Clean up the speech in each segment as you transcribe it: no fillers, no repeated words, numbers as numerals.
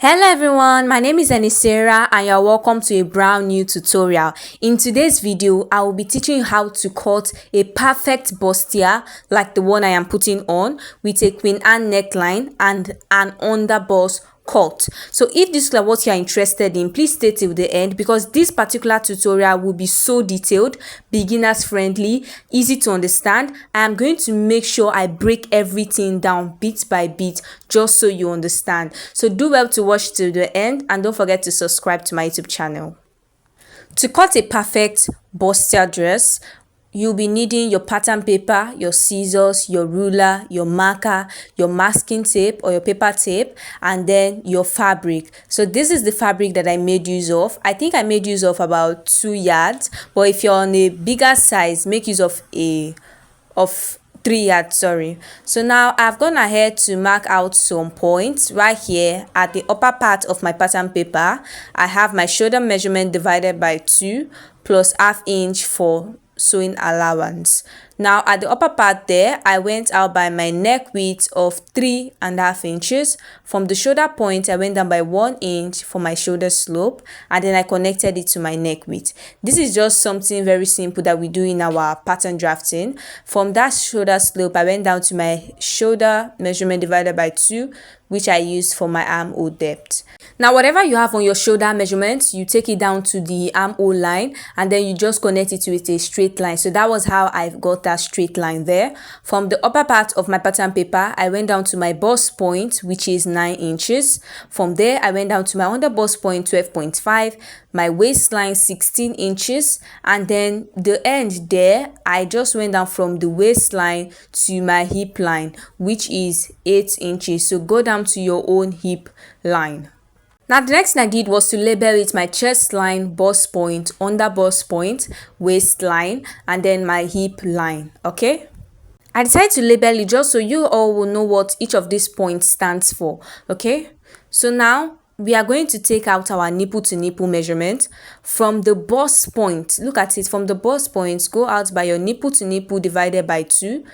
Hello everyone, my name is Anisera and you're welcome to a brand new tutorial. In today's video, I will be teaching you how to cut a perfect bustier like the one I am putting on with a Queen Anne neckline and an underbust cut. So if this is what you are interested in, please stay till the end because this particular tutorial will be so detailed, beginners friendly, easy to understand. I am going to make sure I break everything down bit by bit just so you understand. So do well to watch till the end and don't forget to subscribe to my YouTube channel. To cut a perfect bustier dress, you'll be needing your pattern paper, your scissors, your ruler, your marker, your masking tape or your paper tape, and then your fabric. So this is the fabric that I made use of. I think I made use of about 2 yards, but if you're on a bigger size, make use of 3 yards, sorry. So now I've gone ahead to mark out some points right here at the upper part of my pattern paper. I have my shoulder measurement divided by 2 plus ½ inch for sewing allowance. Now at the upper part there, I went out by my neck width of 3½ inches. From the shoulder point, I went down by 1 inch for my shoulder slope, and then I connected it to my neck width. This is just something very simple that we do in our pattern drafting. From that shoulder slope, I went down to my shoulder measurement divided by 2, which I used for my armhole depth. Now whatever you have on your shoulder measurement, you take it down to the armhole line and then you just connect it with a straight line. So that was how I got that straight line there. From the upper part of my pattern paper, I went down to my bust point, which is 9 inches. From there, I went down to my under bust point 12.5, my waistline 16 inches, and then the end there, I just went down from the waistline to my hip line, which is 8 inches. So go down to your own hip line. Now the next thing I did was to label it my chest line, bust point, under bust point, waistline, and then my hip line. Okay, I decided to label it just so you all will know what each of these points stands for. Okay, so now we are going to take out our nipple to nipple measurement from the bust point. Look at it, from the bust point, go out by your nipple to nipple divided by 2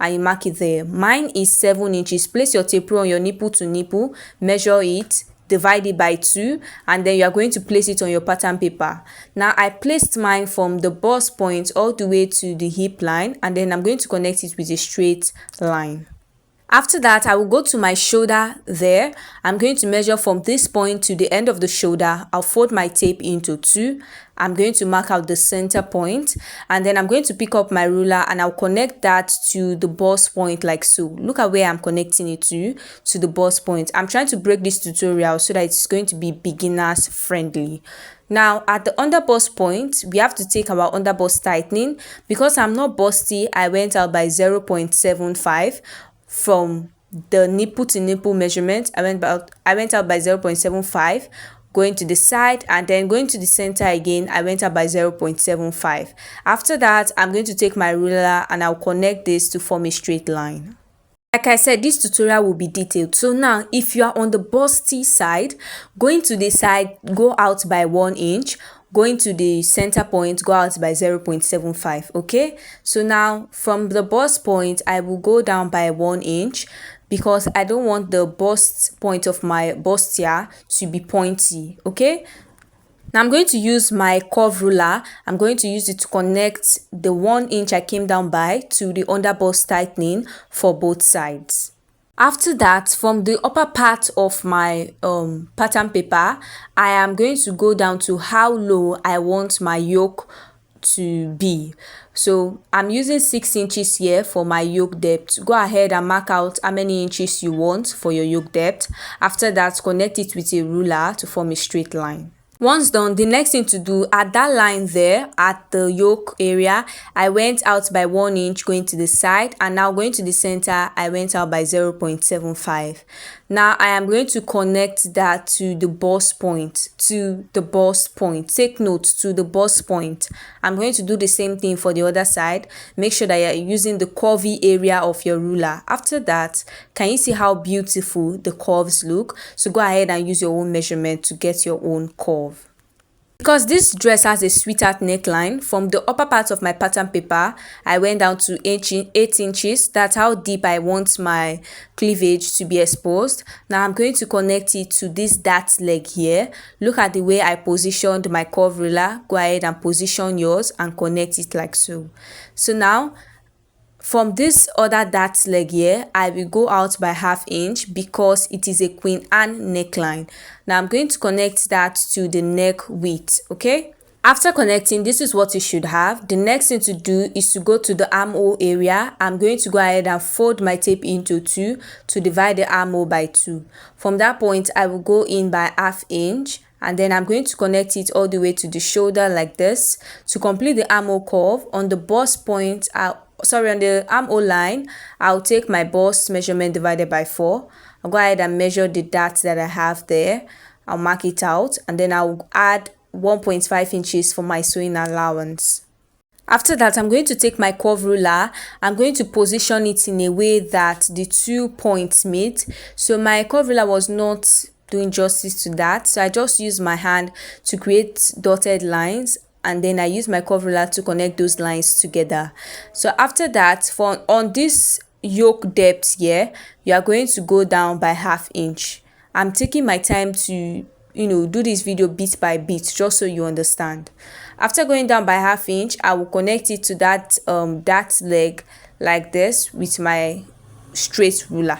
and you mark it there. Mine is 7 inches. Place your tape rule on your nipple to nipple, measure it, divide it by 2, and then you are going to place it on your pattern paper. Now I placed mine from the bust point all the way to the hip line, and then I'm going to connect it with a straight line. After that, I will go to my shoulder there. I'm going to measure from this point to the end of the shoulder. I'll fold my tape into 2. I'm going to mark out the center point, and then I'm going to pick up my ruler and I'll connect that to the bust point like so. Look at where I'm connecting it to the bust point. I'm trying to break this tutorial so that it's going to be beginners friendly. Now at the under bust point, we have to take our under bust tightening. Because I'm not busty, I went out by 0.75 from the nipple to nipple measurement. I went out by 0.75, going to the side, and then going to the center again. I went out by 0.75. After that, I'm going to take my ruler and I'll connect this to form a straight line. Like I said, this tutorial will be detailed. So now if you are on the busty side, going to the side, go out by 1 inch. Going to the center point, go out by 0.75. Okay, so now from the bust point, I will go down by 1 inch because I don't want the bust point of my bustier to be pointy. Okay, now I'm going to use my curve ruler. I'm going to use it to connect the 1 inch I came down by to the under bust tightening for both sides. After that, from the upper part of my pattern paper, I am going to go down to how low I want my yoke to be. So I'm using 6 inches here for my yoke depth. Go ahead and mark out how many inches you want for your yoke depth. After that, connect it with a ruler to form a straight line. Once done, the next thing to do, at that line there at the yoke area, I went out by 1 inch going to the side, and now going to the center, I went out by 0.75. Now I am going to connect that to the bust point, Take note, to the bust point. I'm going to do the same thing for the other side. Make sure that you're using the curvy area of your ruler. After that, can you see how beautiful the curves look? So go ahead and use your own measurement to get your own curve. Because this dress has a sweetheart neckline, from the upper part of my pattern paper, I went down to 8 inches. That's how deep I want my cleavage to be exposed. Now I'm going to connect it to this dart leg here. Look at the way I positioned my curve ruler. Go ahead and position yours and connect it like so. So now, from this other dart leg here, I will go out by 1/2 inch because it is a Queen Anne neckline. Now I'm going to connect that to the neck width, okay? After connecting, this is what you should have. The next thing to do is to go to the armhole area. I'm going to go ahead and fold my tape into 2 to divide the armhole by 2. From that point, I will go in by 1/2 inch. And then I'm going to connect it all the way to the shoulder like this. To complete the armhole curve, on the bust point, on the armhole line, I'll take my bust measurement divided by 4. I'll go ahead and measure the dart that I have there. I'll mark it out, and then I'll add 1.5 inches for my sewing allowance. After that, I'm going to take my curve ruler. I'm going to position it in a way that the 2 points meet. So my curve ruler was not doing justice to that, so I just use my hand to create dotted lines, and then I use my curve ruler to connect those lines together. So after that, on this yoke depth here, you are going to go down by 1/2 inch. I'm taking my time to do this video bit by bit, just so you understand. After going down by 1/2 inch, I will connect it to that leg like this with my straight ruler.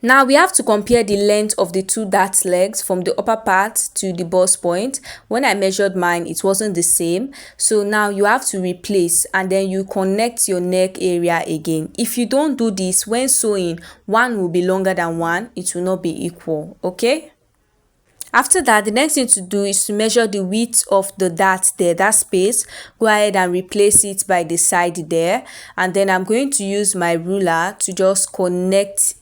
Now we have to compare the length of the 2 dart legs from the upper part to the bust point. When I measured mine, it wasn't the same. So now you have to replace, and then you connect your neck area again. If you don't do this, when sewing, one will be longer than one. It will not be equal, okay? After that, the next thing to do is to measure the width of the dart there, that space. Go ahead and replace it by the side there. And then I'm going to use my ruler to just connect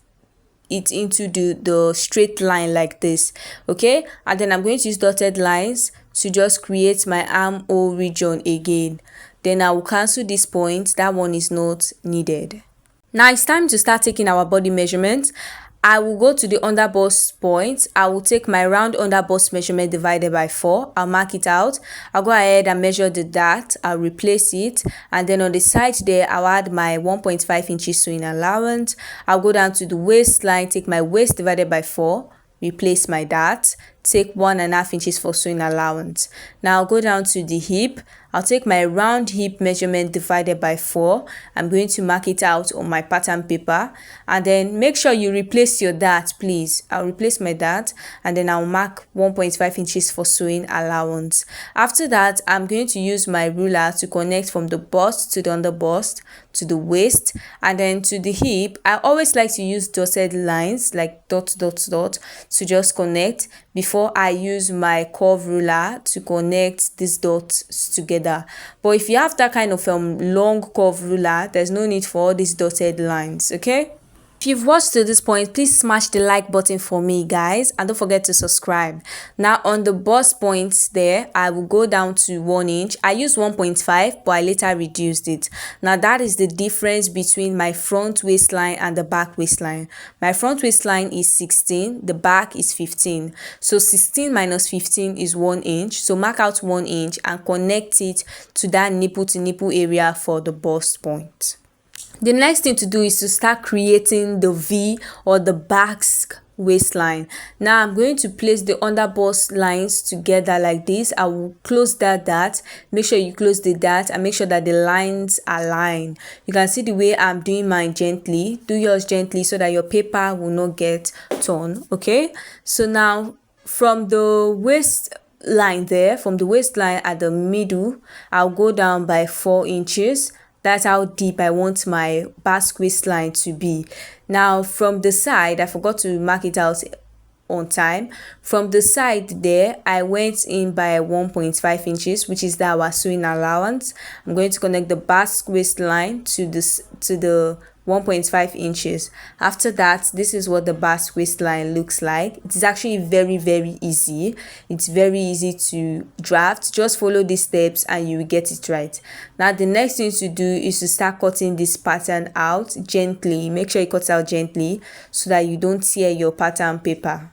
it into the straight line like this, okay? And then I'm going to use dotted lines to just create my armhole region again. Then I will cancel this point. That one is not needed. Now it's time to start taking our body measurements. I will go to the under bust point. I will take my round under bust measurement divided by 4. I'll mark it out. I'll go ahead and measure the dart. I'll replace it. And then on the side there, I'll add my 1.5 inches sewing allowance. I'll go down to the waistline, take my waist divided by 4. Replace my dart, take 1.5 inches for sewing allowance. Now I'll go down to the hip. I'll take my round hip measurement divided by 4. I'm going to mark it out on my pattern paper, and then make sure you replace your dart, please. I'll replace my dart, and then I'll mark 1.5 inches for sewing allowance. After that, I'm going to use my ruler to connect from the bust to the under bust to the waist, and then to the hip. I always like to use dotted lines like dot dot dot to just connect before I use my curve ruler to connect these dots together. But if you have that kind of long curve ruler, there's no need for all these dotted lines, okay? If you've watched to this point, please smash the like button for me, guys, and don't forget to subscribe. Now on the bust points there, I will go down to 1 inch. I used 1.5, but I later reduced it. Now that is the difference between my front waistline and the back waistline. My front waistline is 16, the back is 15. So 16 minus 15 is 1 inch. So mark out 1 inch and connect it to that nipple to nipple area for the bust point. The next thing to do is to start creating the V or the basque waistline. Now I'm going to place the under bust lines together like this. I will close that dart. Make sure you close the dart and make sure that the lines align. You can see the way I'm doing mine gently. Do yours gently so that your paper will not get torn, okay? So now from the waistline there, from the waistline at the middle, I'll go down by 4 inches. That's how deep I want my basque waistline to be. Now from the side, I forgot to mark it out on time. From the side there, I went in by 1.5 inches, which is our sewing allowance. I'm going to connect the basque waistline to the 1.5 inches. After that, this is what the basque waistline looks like. It is actually very, very easy. It's very easy to draft. Just follow these steps and you will get it right. Now the next thing to do is to start cutting this pattern out gently. Make sure you cut out gently so that you don't tear your pattern paper.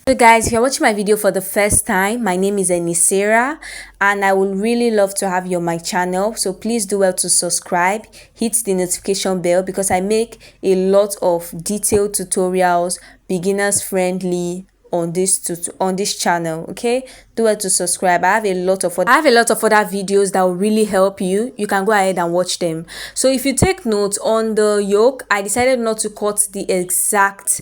So guys, if you're watching my video for the first time, my name is Anisera and I would really love to have you on my channel. So please do well to subscribe, hit the notification bell because I make a lot of detailed tutorials, beginners friendly on this channel. Okay, do well to subscribe. I have a lot of other videos that will really help you. You can go ahead and watch them. So if you take note, on the yoke I decided not to cut the exact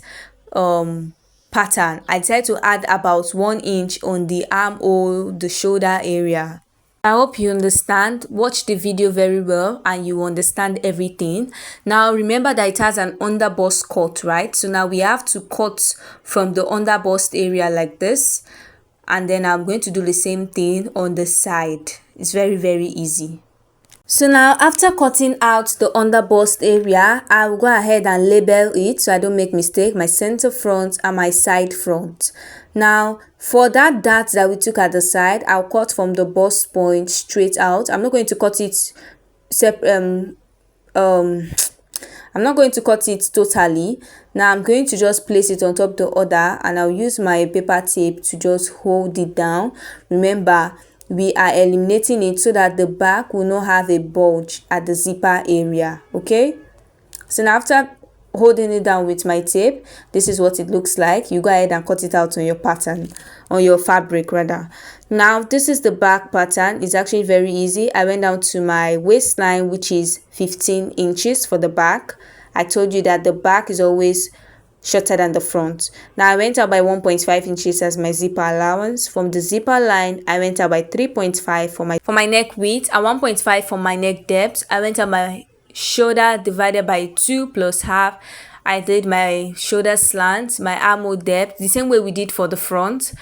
pattern. I decided to add about 1 inch on the armhole, the shoulder area. I hope you understand. Watch the video very well and you understand everything. Now remember that it has an under bust cut, right? So now we have to cut from the under bust area like this, and then I'm going to do the same thing on the side. It's very easy. So now after cutting out the under bust area, I will go ahead and label it so I don't make mistake, my center front and my side front. Now for that dart that we took at the side, I'll cut from the bust point straight out. I'm not going to cut it I'm not going to cut it totally. Now I'm going to just place it on top of the other and I'll use my paper tape to just hold it down. Remember, we are eliminating it so that the back will not have a bulge at the zipper area. Okay, so now after holding it down with my tape, this is what it looks like. You go ahead and cut it out on your pattern, on your fabric rather. Now this is the back pattern. It's actually very easy. I went down to my waistline, which is 15 inches for the back. I told you that the back is always shorter than the front. Now I went out by 1.5 inches as my zipper allowance. From the zipper line, I went out by 3.5 for my neck width and 1.5 for my neck depth. I went out my shoulder divided by 2 plus half. I did my shoulder slant, my armhole depth, the same way we did for the front.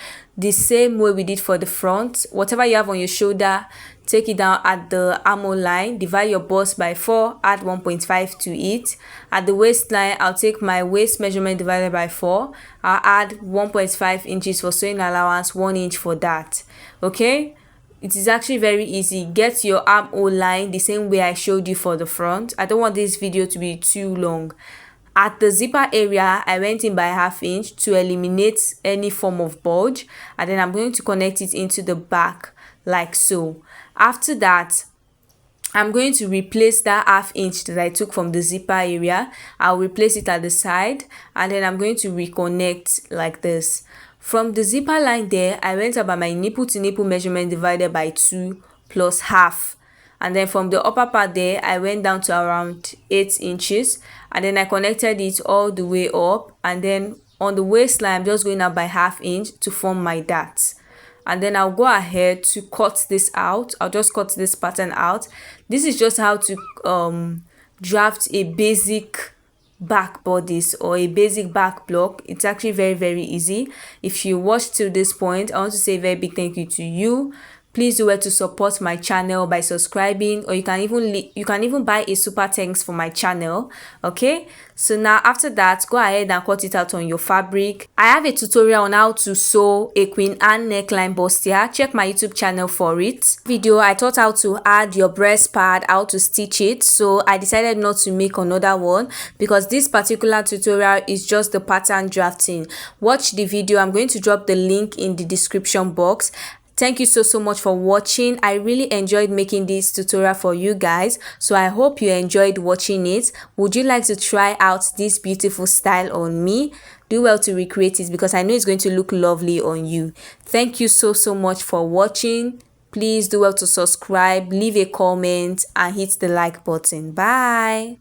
Whatever you have on your shoulder, take it down at the armhole line, divide your bust by 4, add 1.5 to it. At the waistline, I'll take my waist measurement divided by 4. I'll add 1.5 inches for sewing allowance, 1 inch for that. Okay, it is actually very easy. Get your armhole line the same way I showed you for the front. I don't want this video to be too long. At the zipper area, I went in by ½ inch to eliminate any form of bulge, and then I'm going to connect it into the back like so. After that, I'm going to replace that ½ inch that I took from the zipper area. I'll replace it at the side, and then I'm going to reconnect like this. From the zipper line there, I went about my nipple to nipple measurement divided by 2 plus half. And then from the upper part there, I went down to around 8 inches. And then I connected it all the way up. And then on the waistline, I'm just going up by ½ inch to form my dart. And then I'll go ahead to cut this out. I'll just cut this pattern out. This is just how to draft a basic back bodice or a basic back block. It's actually very easy. If you watched till this point, I want to say a very big thank you to you. Please do well to support my channel by subscribing, or you can even buy a super thanks for my channel. Okay, so now after that, go ahead and cut it out on your fabric. I have a tutorial on how to sew a Queen Anne neckline bustier. Check my YouTube channel for it. Video I taught how to add your breast pad, how to stitch it. So I decided not to make another one because this particular tutorial is just the pattern drafting. Watch the video. I'm going to drop the link in the description box. Thank you so much for watching. I really enjoyed making this tutorial for you guys, so I hope you enjoyed watching it. Would you like to try out this beautiful style on me? Do well to recreate it because I know it's going to look lovely on you. Thank you so much for watching. Please do well to subscribe, leave a comment and hit the like button. Bye.